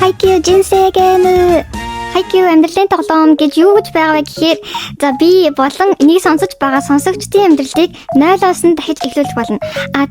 Haikyuu Jinsei-gen Haikyuu амьдралын тоглоом гэж юу гэж байгаа вэ гэхээр за би болон энийг сонсож байгаа сонсогчдын амьдралыг 0-оос нь дахиж эхлүүлэх болно.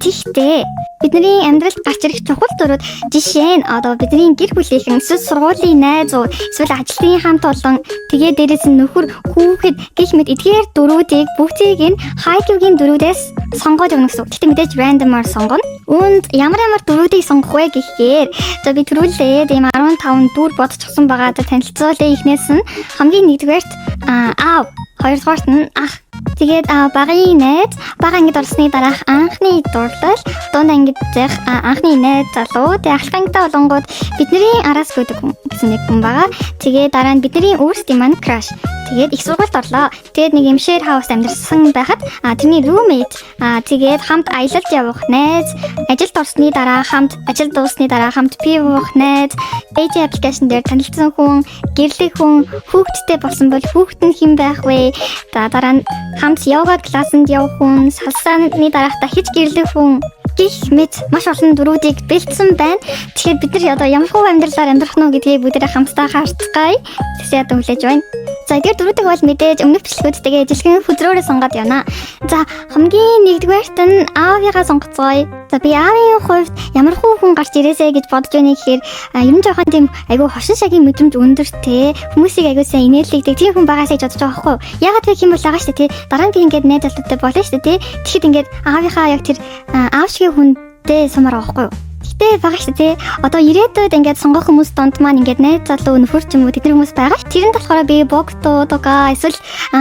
Тиймээ бидний амьдралд гарч ирэх чухал зурууд жишээ нь одоо бидний гэр бүлийнхэн эсвэл сургуулийн найзууд эсвэл ажлын хамт олон тэгээ дээрээс нь нөхөр хүүхэд гэх мэт эдгээр дөрүүдийг бүгдийг нь Haikyuu-гийн дөрүүдээс сонгоод өгнө гэсэн. Тэгтээ мэдээж рандомаар сонгоно. Үүнд ямар дөрүүдийг сонгох вэ гэхээр за би түрүүлээ ийм 15 дүр бодчихсон байгаа. За танилцуулъя ихнээс нь хамгийн нэгдүгээрт аав, хоёрдугаарт нь ах. Тэгээд багын найз, бага ангид орсны дараах анхны дурлал, дунд ангид зах анхны найз залуу, тэгээд ахлах ангидаа болонгууд бидний араас гэдэг хүн гэсэн нэг хүн байгаа. Тэгээд дараа нь бидний өөрсдийн маань crush. Тэгээд их сургуульд орлоо. Тэгээд нэг юм share house амьдарсан байхад тэрний roommate тэгээд хамт аялалд явах найз, ажилд орсны дараа хамт ажил дуусны дараа хамт пив уух найз, dating application дээр танилцсан хүн, гэрлэх хүн, хүүхэдтэй болсон бол хүүхэд нь хэн байх вэ? Дараа нь хамт йога классанд явах хүн, салсааны дараах дахиж гэрлэх хүн гэх мэт маш олон дөрүүдийг бэлдсэн байна. Тэгэхээр бид нар одоо ямар хөө амьдралаар амьдрах нь гэдгийг бүгдээ хамтдаа харцгаая. Тэгсээ одоо хүлээж байна. За эдгээр дөрүүдийг бол мэдээж өмнөх бичлэгүүдтэйгээ ижилхэн хүзрөөрөө сонгоод явна. За хамгийн нэгдүгээрт нь аавыгаа сонгоцгоё. За би аавын хувьд ямар хүн гарч ирээсэ гэж бодож байна гэхээр ер нь жоохон тийм айгүй хошин шагийн мэдрэмж өндөртэй хүмүүсийг айгүй сайн инээлэгдэг тийм хүн байгаасаа гэж бодож байгаа байхгүй юу? Ягаад вэ гэвэл байгаа шүү дээ тий. Дараа нь би ингээд найз залуутай болно шүү дээ тий. Тэгэхэд ингээд аавынхаа яг тэр аав шиг хүнтэй сумаар байхгүй юу? Гэтэ байгаа шүү дээ. Одоо ирээдүйд ингээд сонгох хүмүүс донд маань ингээд найз залуу нөхөр ч юм уу тэдний хүмүүс байгаа ш. Тэрэнд болохоор би богто тога эсвэл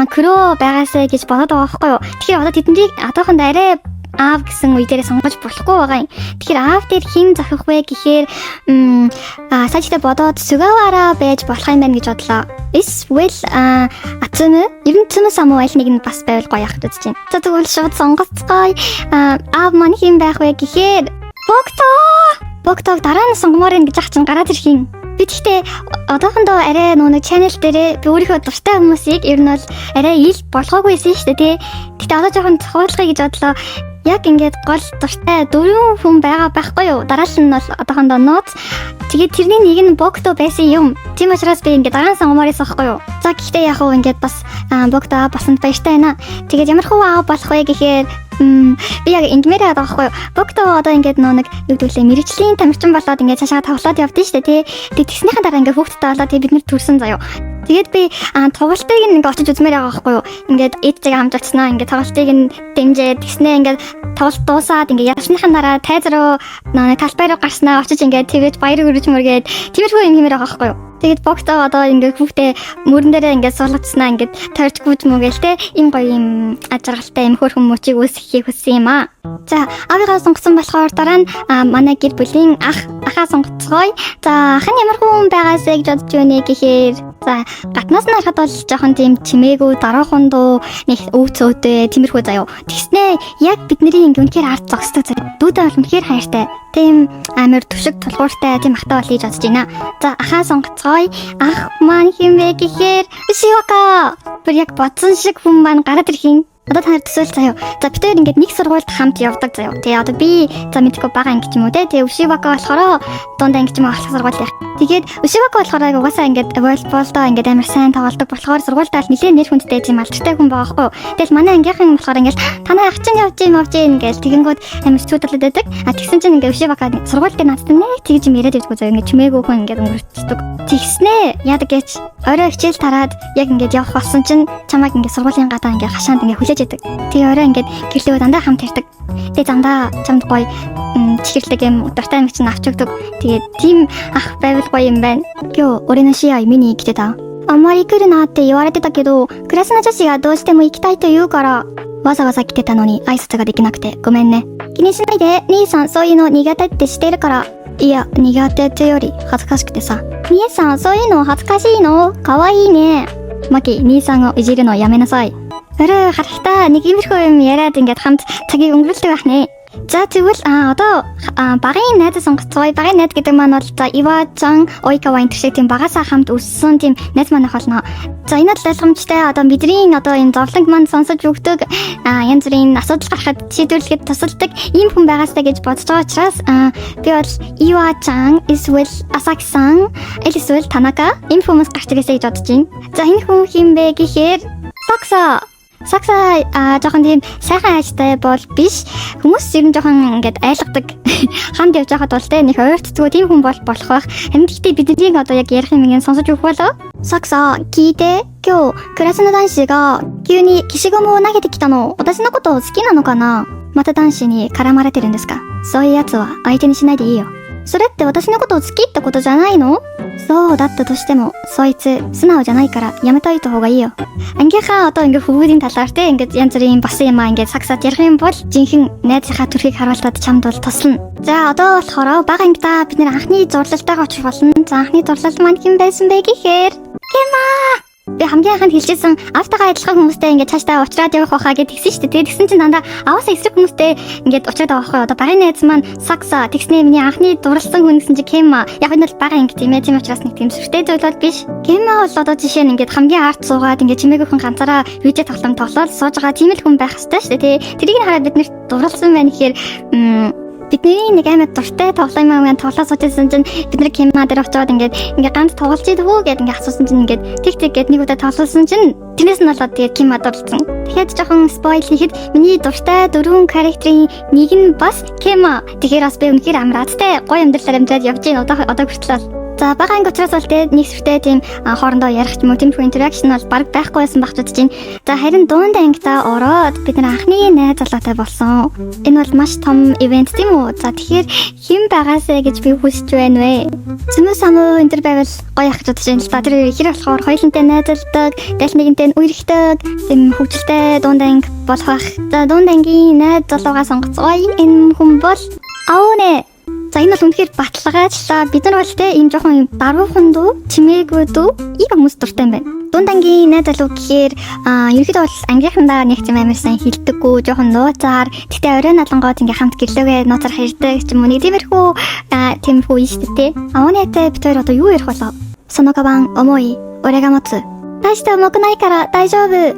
кро байгаасаа гэж бодоод байгаа байхгүй юу? Тэгэхээр одоо тэднийг одоохондоо арай аав гэсэн үе дээрээ сонгож болохгүй байгаа юм. Тэгэхээр аав дээр хин зохих вэ гэхээр сажигтай бодоод Сугавара байж болох юм байна гэж бодлоо. Эсвэл Ацуме ер нь Цуме самуайл нэг нь бас байвал гоё яхад үзэж байна. За тэгвэл шууд сонгоцгоё. Аав маань хин байх вэ гэхээр Богтог дараа нь сонгомоор ингэж ах чинь гараад ирэх юм. Би тэгтээ одоохондоо арай нэг channel дээрээ би өөрийнхөө дуртай хүмүүсийг ер нь бол арай ил болгоогүйсэн шүү дээ тий. Тэгтээ одоо жоохон цохиулгыг гэж бодлоо. Яг ингээд гол дуртай 4 хүн байгаа байхгүй юу? Дараалал нь бол одоохондоо нууц. Тэгээд тэрний нэг нь Богто байсан юм. Тийм учраас би ингээд дараа нь сонгомоор байсан байхгүй юу? За гэхдээ яг хөө ингээд бас Богто басанд баяртай байна. Тэгээд ямар хөө аав болох вэ гэхээр би яг ингмээр байгаа байхгүй юу? Богто одоо ингээд нэг юу гэдүүлээ мэрэгжлийн тамирчин болоод ингээд цаашаа тоглоод явдсан шүү дээ тий. Тэгээд тэгснийхэн дараа ингээд хүүхдтэй болоод тэгээд бид нэр төрсөн заяо. Тэгээд би тоглолтыг ингээд очиж үзмээр байгаа байхгүй юу? Ингээд эдтэйгээ хамт очсноо ингээд тоглолтыг дэмжээд тэгснээ ингээд тоглолт дуусаад ингээд ясныхан дараа тайз руу талбай руу гарснаа очиж ингээд тэгэж баяр хүргэж мөргээд тиймэрхүү юм хэмээр байгаа байхгүй юу? Тэгээд богто одоо ингээд хүүхдээ мөрөн дээрээ ингээд суулгацснаа ингээд тойрч гүйж мөгээл те ийм гоё юм ажиргалтай юм хөөрхөн мөчийг үүсгэхийг хүссэн юм аа. За аавыгаа сонгосон болохоор дараа нь манай гэр бүлийн ахаа сонгоцгоё. За ах нь ямар хүн байгаасаа гэж бодож байна гэхээр за гатнаас нь харахад бол жоохон тийм чимээгүй дараахан дуу нэг өвцөөтэй тиймэрхүү заяо. Тэгснээ яг бидний ингээд үнэхээр ард зогсдог заяо. Дүүдээ бол үнэхээр хайртай. Тийм амар төвшиг тулгууртай тийм ахтай бол хийж бодож байна. За ахаа сонгоцгоё. Ах маань хин бэ гэхээр Ушивака. Тэр яг бодсон шиг хүн маань гараад ирэх юм. Одоо та нар төсөөл заяа. За бид хоёр ингээд нэг сургуульд хамт явдаг заяа. Тэгээ одоо би за мэдгүй бага анги ч юм уу те. Тэгээ Ушивака болохоор дунд анги ч юм уу ахлах сургууль яг. Тэгээд Ушивака болохоор угаасаа ингээд волейболдоо ингээд амар сайн тоглодог болохоор сургуультай л нэлээд нэр хүндтэй тийм алдартай хүн байгаа байхгүй юу. Тэгэл манай ангийнхан болохоор ингээд танай ах чинь явж юм ингээд тэгэнгүүт амар чүүдэлээд байдаг. Тэгсэн чинь ингээд Ушивака сургууль дээр надтай нэг тэгж юм яриад байдгүй заяа. Ингээд чимээгүй хүн ингээд өнгөрчдөг. Тэгснээ яадаг гэж орой хичээл тараад яг ингээд явах болсон чинь чамайг ингээд сургуулийн гадаа ингээд хашаанд ингээд хүлээж яадаг. Тэгээ орой ингээд гэрлээ дандаа хамт ирдэг. Тэгээ дандаа чамд гоё чихэрлэг юм дуртай юм чинь авч өгдөг. Тэгээд тийм ах байвал гоё юм байна. Кё ориношиа имини икте та. あんまり来るなって言われてたけど、クラスの女子がどうしても行きたいと言うから、わざわざ来てたのに挨拶ができなくてごめんね。気にしないで、兄さんそういうの苦手ってしてるから。いや、苦手ってより恥ずかしくてさ。兄さんそういうの恥ずかしいの？かわいいね。マキ、兄さんをいじるのやめなさい。Харахта нэг иймэрхүү юм яриад ингээд хамт цагийг өнгөрүүлдэг байх нэ. За тэгвэл одоо багын найз сонгоцгоё. Багын найз гэдэг маань бол за Ива-чан, Оикава энэ шиг тийм багасаа хамт өссөн тийм найз манайх болно. За энэ бол ойлгомжтой. Одоо бидний одоо энэ зовлонг маань сонсож өгдөг янз бүрийн асуудал гарахад шийдвэрлэхэд тусалдаг ийм хүн байгаастай гэж бодож байгаа учраас би бол Ива-чан, эсвэл Асаки-сан, эсвэл Танака энэ хүмүүс гарч ирэсэй гэж бодож байна. За энэ хүн хинбэ гэхээр Сакса жоохон тийм сайхан айжтай бол биш. Хүмүүс ер нь жоохон ингээд айлгадаг. Хамт явж байхад бол нэг ойртцгүй тийм хүн болох байх. Харин гэхдээ бидний одоо яг ярих юм ингээд сонсож өгөх болоо. Сакса, кийте. 今日クラスの男子が急に消しゴムを投げてきたの。私のこと好きなのかな？また男子に絡まれてるんですか？そういうやつは相手にしないでいいよ。それって私のことを好きってことじゃないの？そうだったとしてもそいつ素直じゃないからやめといた方がいいよ. Ангийнхаа одоо ингээ хөвгүүдийн талаар те ингээ янз бүрийн басан юм ингээ саксаад ярих юм бол жинхэнэ найзынхаа төрхийг харуултаад чамд бол туслана. За одоо болохоор бага ангидаа бид нэр анхны зурлалтайгаа очих болно. За анхны зурлалт маань хэн байсан бэ гэхээр Кема. Би хамгийн анхнд хэлжсэн автагаа адилхан хүмүүстэй ингээд цаашдаа уулзраад явах байхаа гэд тэгсэн шүү дээ. Тэгсэн чинь дандаа аваасаа эсрэг хүмүүстэй ингээд уулзраад байгаа байхгүй. Одоо багын найз маань Сакса тэгснээ миний анхны дурлсан хүн гэсэн чинь Кема. Яг энэ бол бага анги тийм ээ. Тийм учраас нэг тийм сүртэй зүйл бол биш. Кема бол одоо жишээ нь ингээд хамгийн арт суугаад ингээд чимээгүйхэн ганцаараа видео тоглоод сууж байгаа тийм л хүн байх хэрэгтэй шүү дээ. Тэрийг хараад бид нэр дурлсан байна гэхээр бидний нэг амар дуртай тоглоом маань тоглоо суужсэн чинь бид нар Кема дээр очиод ингээд ганц тоглож идэггүй гэд ингээд асуусан чинь ингээд тэг гэд нэг удаа тоглосон чинь тэрнээс нь болоод тэгээд Кема дурлцсан. Тэгэхээр жоохон спойл хийхэд миний дуртай дөрвөн характерын нэг нь бас Кема. Тэгэхээр бас би үнэхээр амраадтай гоё амьдралаар амжаад явж гин одоо хүртэл. За бага анги учраас бол тэгээд нэг сүртэй тийм хоорондоо ярих юм уу тиймэрхүү интеракшн бол баг байхгүй байсан баг бодож байна. За харин дунд ангидаа ороод бид нар анхны найз залуутай болсон. Энэ бол маш том ивент тийм үү? За тэгэхээр хэн байгаасаа гэж би хүсэж байна вэ? Зэмүү самуу энэ төр байвал гоё ах гэж бодож байна л да. Тэр хэр болохоор хоёулантай найзалдаг, дээл нэгэнтэй үргэлждэг, тийм хөвчлөлтэй дунд анги болох бах. За дунд ангийн найз залуугаа сонгоцгоё. Энэ хүн бол Аоне. За энэ бол үнэхээр баталгаачлаа. Бид нар бол те ийм жоохон даруухан дүү, чимээгүй дүү, ийм хүмүүс дуртай юм байна. Дунд ангийн найз залуу гэхээр ерөөхдөө бол ангийнхандаа нэг тийм амар сайн хилдэггүй, жоохон нууцаар, тэгтээ орой налангууд ингээ хамт гэрлөөгээ нууцаар хайрдаг ч юм уу. Нэг тиймэрхүү юм шүү дээ те. Аонетай бид хоёр одоо юу ярих болоо? Сонокабан омой, орега моцу. Ташите омокуないから大丈夫.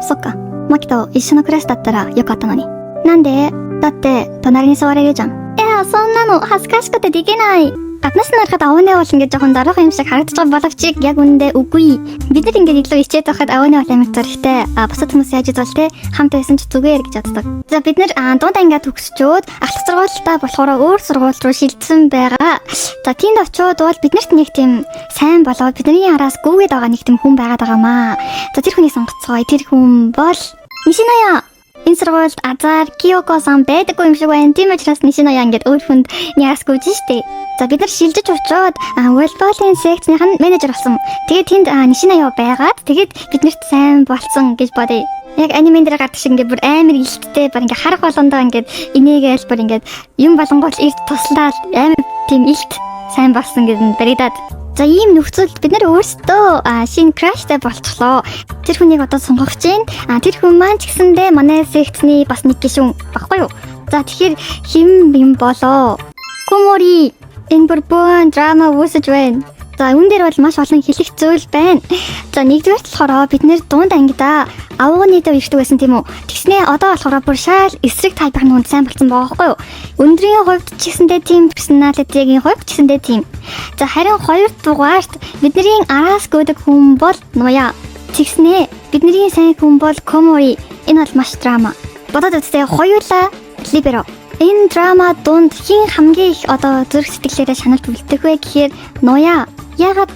そっか. マキと一緒のクラスだったらよかったのに。なんで？だって隣に座れるじゃん.そんなの恥ずかしくてできない. Гаднаас нь харахад Аоне бол ингээд жоохон даруухан юм шиг харагдаж байгаа боловч яг үндэ үгүй. Бид нар ингээд илүү ичээд байхад Аоне бол амар зоригтой. Бусад хүмүүс яаж идвэл те хамт байсан ч зүгээр гэж боддог. За бид нар дунд ангиа төгсчөөд ахлах сургуультаа болохоор өөр сургууль руу шилжсэн байгаа. За тийнд очиод бол биднэрт нэг тийм сайн болоод бидний араас гүгээд байгаа нэг тийм хүн байгаад байгаамаа. За тэр хүнийг сонгоцгоё. Тэр хүн бол Нишиноя. Энэ сургуульд Азар Киоко-сан байдаггүй юм шиг байна. Тийм учраас Нишиноя ингээд өөр хүнд яасгүй штэ. За бид нар шилжиж очиод волейболын секцнийх нь менежер болсон. Тэгээд тэнд Нишиноя байгаад тэгээд биднэрт сайн болсон гэж бодъё. Яг анимен дээр гардаг шиг ингээд бүр амар илттэй баг ингээд харах болгондоо ингээд инээгээл бүр ингээд юм болонгоо эрт туслаад амар тийм илт сайн болсон гэдэг баригдаад. За ийм нөхцөлд бид нар өөрсдөө шинэ краштай болчихлоо. Тэр хүнийг одоо сонгох гэж байна. Тэр хүн маань ч гэсэндээ манай секцний бас нэг гишүүн баггүй юу? За тэгэхээр хэн юм болоо? Комори энэ бүрэн драма үүсэж байна. За үүн дээр бол маш олон хэлэх зүйл байна. За нэгдүгээр болохоор бид нэр дунд ангидаа Аонетэй ирдэг байсан тийм үү? Тэгснээ одоо болохоор бүр шал эсрэг тайпын хүнд сайн болсон байгаа байхгүй юу? Өндрийн хувьд ч гэсэндээ тийм персоналитигийн хувьд ч гэсэндээ тийм. За харин хоёрдугаарт бидний араас гүдэг хүн бол Ноя. Тэгснээ бидний сайн хүн бол Комори. Энэ бол маш драма. Бодоод үзтээ хоёулаа либеро. Энэ драма дунд хин хамгийн их одоо зүрх сэтгэлээрээ шаналж үлдэх вэ гэхээр Ноя. Яагаад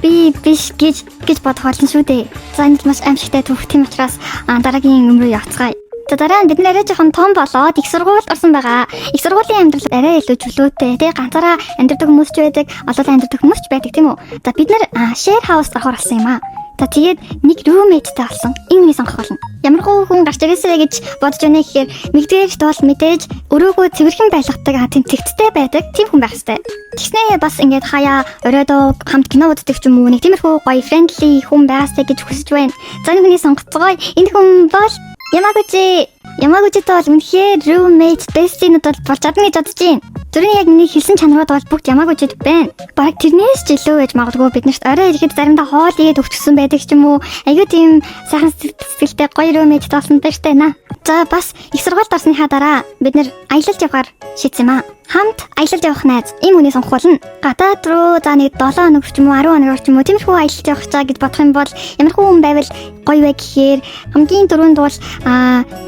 би биш гэж бодох болно шүү дээ. За энэ маш аимшигтай түүх тийм учраас дараагийн юм руу явцгаая. За дараа нь бид нэрээ жоохон том болоод их сургуульд орсон байгаа. Их сургуулийн амьдрал арай илүү чөлөөтэй. Тэгээ ганцаараа амьдардаг хүмүүс ч байдаг, олоолаа амьдардаг хүмүүс ч байдаг тийм үү. За бид нар share house орохоор болсон юм аа. За тэгээд нэг roommate-тэй болсон. Иймний сонгох болно. Ямар хүн гарч ирээсэй гэж бодож байна гэхээр мэгдээж бол мэдээж өрөөгөө цэвэрхэн байлгадаг, тэмцэгцтэй байдаг тийм хүн байх хэрэгтэй. Тэгснээ бас ингээд хаяа оройдоо хамт кино үздэг ч юм уу нэг тиймэрхүү гоё friendly хүн байгаасай гэж хүсэж байна. За энэ хүний сонгоцгоё. Энэ хүн бол Ямагучи. Ямагучитой бол үнэхээр roommate bestie-нууд болж чадна гэж бодож байна. Зүрийн яг миний хэлсэн чанарууд бол бүгд Ямагучид байна. Бараг тэрнээс ч илүү байж магадгүй биднэрт орой ирэхэд заримдаа хоол игээд өгчихсөн байдаг ч юм уу. Айгүй тийм сайхан сэтгэлтэй гоё roommate болсон байж тайна. За бас их сургуульд орсныхаа дараа бид нэр аялалд явахаар шийдсэн юм аа. Хамт аялалд явах найз ийм үнийг сонгох болно. Гадаад руу за нэг 7 хоног ч юм уу 10 хоног ч юм уу тиймэрхүү аялалд явах чаа гэж бодох юм бол ямар хүн байвал гоё вэ гэхээр хамгийн түрүүнд бол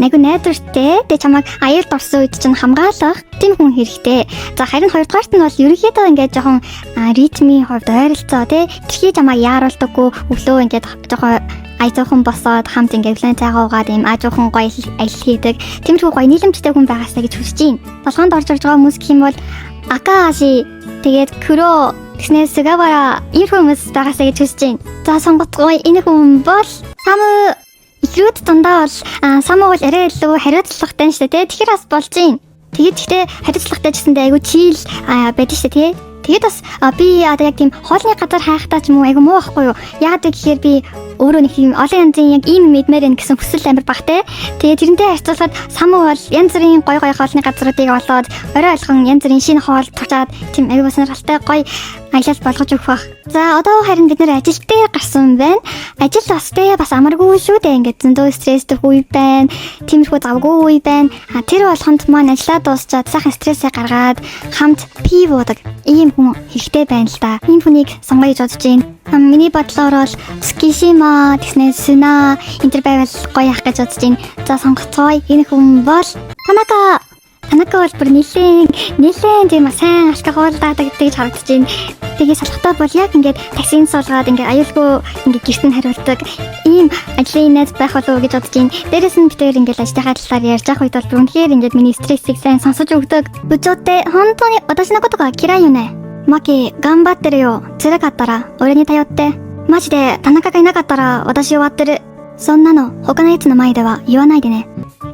найгуу найдвартай тэ чамайг аялалд орсон үед чинь хамгаалах тийм хүн хэрэгтэй. За харин хоёрдугаарт нь бол ерөнхийдөө ингээд жоохон ритмийн хувьд ойролцоо тэ тэрхий чамайг яаруулдаггүй өглөө ингээд жоохон айзуухан босоод хамт ингээд план цайгаагаад ийм аажуухан гоё аялал хийдэг. Тиймэрхүү гоё нийлэмжтэй хүн байгаасаа гэж хүсэж байна. Толгоонд орж ирж байгаа хүмүүс гэх юм бол Акаши тэгээд Куро гэснээр Сугавара иймэрхүү хүмүүс байгаасаа гэж хүсэж байна. За сонгоцгоо энэ хүн бол Саму ихрүүд дундаа бол Саму бол арай илүү хариуцлагатай нь шүү дээ. Тэгэхээр бас болж байна. Тэгээд хариуцлагатай гэсэндээ айгүй чийл байдаг шүү дээ. Тэгээд бас би одоо яг тийм хоолны газар хайхтаа ч юм уу айгүй муу байхгүй юу? Яагаад гэхээр би өөрөө нэг тийм олон янзын яг ийм мэдмээр энэ гэсэн хүсэл амар багтай. Тэгээд тэрнтэй харьцуулахад Саму бол янз бүрийн гоё хоолны газруудыг олоод орой алхан янз бүрийн шинэ хоол туучаад тийм айгүй сонирхолтой гоё аялал болгож өгөх бах. За одоо харин бид нэр ажил дээр гарсан байна. Ажил бас амаргүй шүү дээ. Ингээд зөндөө стресстэй үе байна. Тиймэрхүү завгүй үе байна. Тэр болгонд маань ажиллаа дуусчаад сайхан стрессээ гаргаад хамт пив уудаг ийм хүн хэрэгтэй байна л да. Ийм хүнийг сонгоё гэж бодож байна. Миний бодлоор бол Tsukishima тэгснэ Suna энэ төр байвал гоё ах гэж бодож байна. За сонгоцгоё. Энэ хүн бол Танака бол бүр нэлээд тийм сайн алкоголдаадаг гэж харагдаж байна. Тэгээ салхтаа бол яг ингээд таксинд суулгаад ингээд аюулгүй ингээд гэрт нь хариулдаг ийм ажлын найз байх болов уу гэж бодож байна. Дээрээс нь битээр ингээд ажлынхаа талаар ярьж авах үед бол үнэхээр ингээд миний стрессийг сайн сонсож өгдөг. Бүжөөтэй хонтоны私のことが嫌いよね。マキ頑張ってるよ。辛かったら俺に頼って。マジで田中がいなかったら私終わってる。そんなの他のやつの前では言わないでね.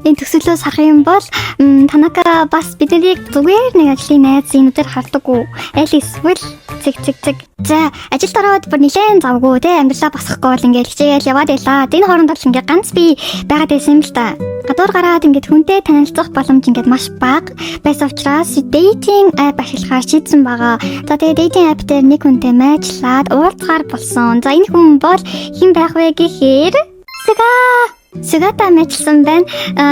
Энэ төгсгөлөөс харах юм бол Танака бас бидний зүгээр нэг ажлын найз юм дээр хардаггүй. Аль эсвэл цэг. За ажилд ороод бүр нэлээд завгүй те амьдралаа босгохгүй бол ингээд хичээл яваад байлаа. Энэ хооронд бол ингээд ганц би байгаад байсан юм л та. Гадуур гараад ингээд хүнтэй танилцах боломж ингээд маш бага байсан учраас dating app ашиглахаар шийдсэн байгаа. За тэгээ dating app дээр нэг хүнтэй мэйжлаад уулзгаар болсон. За энэ хүн бол хэн байх вэ гэхээр Сугата мэйжлсэн байна.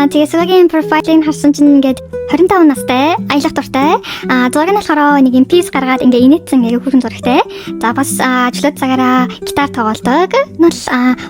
Тэгээ Сугагийн профайлыг харсан чинь ингээд 25 настай, аялах дуртай. Зураг нь болохоор нэг юм пис гаргаад ингээ инээдсэн аяг хүрхэн зурагтай. За бас чөлөөт цагаараа гитар тоглодог. Нол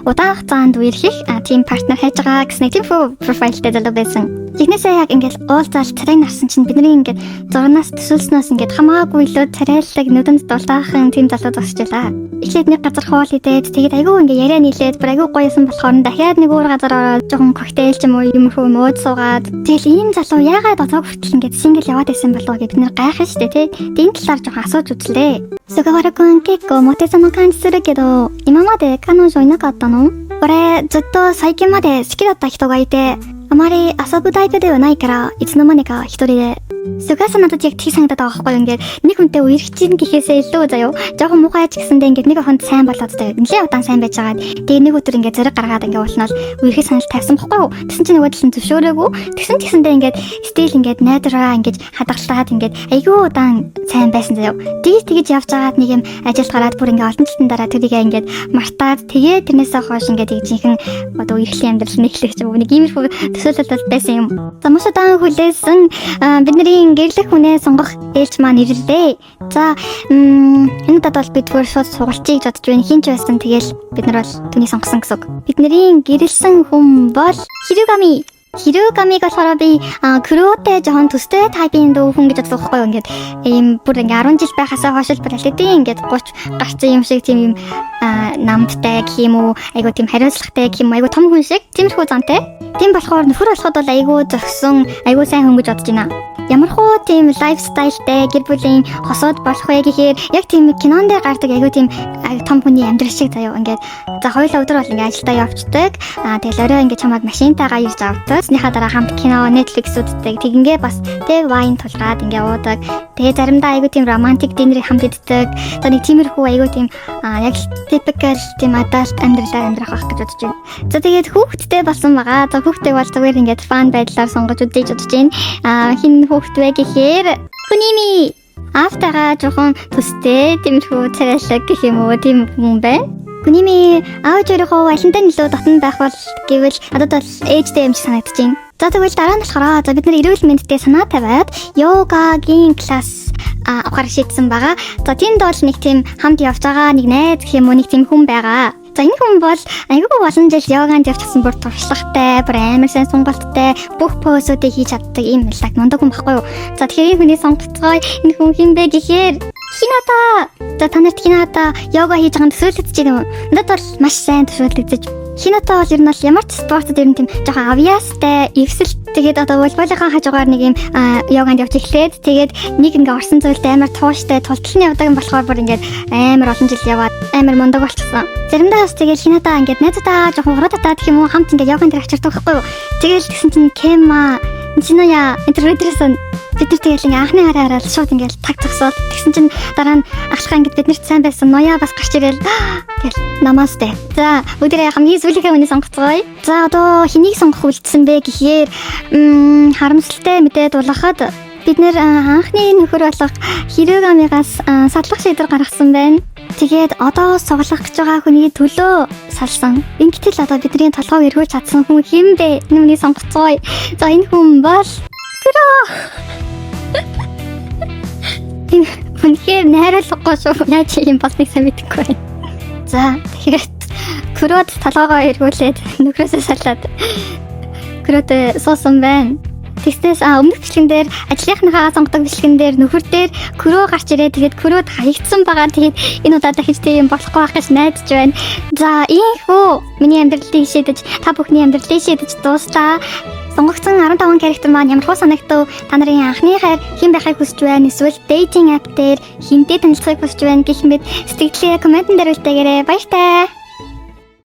удаан хугацаанд үерхэх тийм партнер хайж байгаа гэсэн тийм профайлтай залуу байсан. Технээсээ яг ингээд уулзаал царайг нарсан чинь бидний ингээд зурнаас төсөөлснөөс ингээд хамаагүй илүү царайлаг нүдэнд дулаахан тийм залуу зогсчихлаа. Эхлээд нэг газар хоол идээд тэгээд айгүй ингээ яриа нийлээд бүр айгүй гоёсэн болохоор дахиад нэг өөр газар ороод жоохон коктейл ч юм уу юмрхүү мууд суугаад тэгэл ийм залуу яагаад одоо хүртэл ингээд сингл яваад байсан болов гэж бид нэр гайхах штэ тий. Дийн талаар жоохон асууж үзлээ. Сугавара-kun結構モテそうな感じするけど今まで彼女いなかったの？俺ずっと最近まで好きだった人がいてあまり遊ぶタイプではないからいつの間にか一人でСугаса надад яг тий санагдаад байгаа байхгүй ингээд нэг хүнтэй үерх чинь гэхээсээ илүү заяо. Жохон муухай ч гэсэндээ ингээд нэг хүнд сайн болоод заяо. Нэлээд удаан сайн байж байгаа. Тэгээ нэг өдөр ингээд зэрэг гаргаад ингээд уулнаад үерхээ санал тавьсан бохгүй юу. Тэгсэн чинь нөгөө талын зөвшөөрөөгүй. Тэгсэндээ ингээд стил ингээд найдраа ингээд хадгалаад ингээд айгүй удаан сайн байсан заяо. Тэгж явж байгаад нэг юм ажилд гараад бүр ингээд олон жилийн дараа тэрийгээ ингээд мартаад тэгээ тэрнээсээ хойш ингээд жинхэнэ одоо үерхлийн амьдрал нэхлэх юм. Нэг иймэрхүү төсөөлөл бол байсан юм. За маш удаан хүлээсэн бидний гэрлэх хүнээ сонгох ээлж маань ирлээ. За энэ удаад бол бид бүр шууд сургалцъя гэж бодож байна. Хин ч байсан тэгэл бид нар бол түүнийг сонгосон гэсэн үг. Бидний гэрэлсэн хүн бол Хирогамиг болохоор би Куротэй жоохон төстэй тайпын дүү хүн гэж боддог байхгүй юу. Ингээд ийм бүр ингээ 10 жил байхасаа хойш бүр алидийн ингээд 30 гарсан юм шиг тийм юм намдтай гэх юм уу. Айгу тийм хариуцлагатай гэх юм айгу том хүн шиг тиймэрхүү зантай. Тийм болохоор нөхөр болоход бол айгу зөксөн айгу сайн хүн гэж бодож байна. Ямархуу тийм лайфстайлтай гэр бүлийн хосууд болох вэ гэхээр яг тийм кинонд дээр гардаг айгу тийм том хүний амьдрал шиг заяа. Ингээд за хоёулаа өдөр бол ингээ ажилдаа явцдаг. Тэгэл орой ингээ чамайг машинтайгаа ирж авдаг. Сныхаа дараа хамт кино, Netflix үздэг. Тэгингээ бас тэг вайн тулгаад ингээ уудаг. Тэгээ заримдаа айгу тийм романтик динер хамт иддэг. Одоо нэг тиймэрхүү айгу тийм яг typical тийм adult амьдралаар амьдрах байх гэж бодож байна. За тэгээд хүүхэдтэй болсон байгаа. За хүүхдээ бол зүгээр ингээд фан байдлаар сонгож үзэж бодож байна. Хин хүүхэд вэ гэхээр Kunimi автага жоохон төстэй тиймэрхүү царайлаг гэх юм уу тийм хүн байна. Kunimi аавч өөрийнхөө алинтай нөлөө дотн байх бол гэвэл надад бол ээжтэй юм шиг санагдаж байна. За тэгвэл дараа нь болохоор за бид нар эрүүл мэндтэй санаа тавиад йогагийн класс авахар шийдсэн байгаа. За тэнд бол нэг тийм хамт явж байгаа нэг найз гэх юм уу нэг тийм хүн байгаа. За энэ хүн бол айгүй олон жил йоганд явчихсан бүр туршлагатай, бүр амар сайн сонголттой, бүх позуудыг хийж чаддаг ийм лаг мундаг хүн баггүй юу. За тэгэхээр энэ хүний сонгоцгой энэ хүн хин бэ гэхээр Hinata. За та нарт Hinata йога хийж байгаа төсөөлөгдөж байна уу? Надад бол маш сайн төсөөлөгдөж. Hinata бол ер нь ямар ч спортод ер нь тийм жоохон авьяастай, эвсэлт тэгээд одоо волейболын хажуугаар нэг юм йоганд явж эхлээд тэгээд нэг ингээ орсон зүйлтэй амар тууштай тултлын явдаг юм болохоор бүр ингээ амар олон жил яваад амар мундаг болчихсон. Заримдаа бас тэгээд Hinata ингээ найзтайгаа жоохон ураад татаад гэх юм уу хамт ингээ йоганд авчирдаг байхгүй юу? Тэгэл тэгсэн чинь Kema Чиная интервьюдэрсэн бид нар тэгэл ингээ анхны хараараа шууд ингээл таг зогсоод тэгсэн чинь дараа нь ахлахаа ингээд бид нарт сайн байсан ноёа бас гарч ирэл тэгэл намасте. За өдөрөө хамгийн сүүлийнхээ үнийг сонгоцгоё. За одоо хэнийг сонгох үлдсэн бэ гэхээр харамсалтай мэдээд улахад бид нэр анхны нөхөр болох Хирогамигаас садлах шийдвэр гаргасан байна. Тэгээд одоо суглах гэж байгаа хүний төлөө салсан. Ингэтэл одоо бидний толгойг эргүүлж чадсан хүн хэн бэ? Нүний сонгоцгоё. За энэ хүн бол энэ үнэхээр найруулгагүй шүү. Яаж юм болсныг сайн мэдэхгүй байна. За тэгээд Курод толгойгоо эргүүлээд нөхрөөсөө салаад Курод суусан байна. Тэснээс өмнөх бичлэгэн дээр ажлынхныхаа сонгодог бичлэгэн дээр нөхөр дээр Куроо гарч ирээ. Тэгээд Курод хаягдсан байгаа. Тэгээд энэ удаа дахиж тийм болохгүй байх гэж найдаж байна. За ийхүү миний амьдралыг шийдэж та бүхний амьдралыг шийдэж дууслаа. Сонгогдсон 15 character маань ямар хөө санагдав? Та нарын анхны хайр хэн байхыг хүсэж байна? Эсвэл dating app дээр хинтэй танилцахыг хүсэж байна гэх мэт сэтгэлдээ комментэн дээр үлдээгээрэй. Баяртай.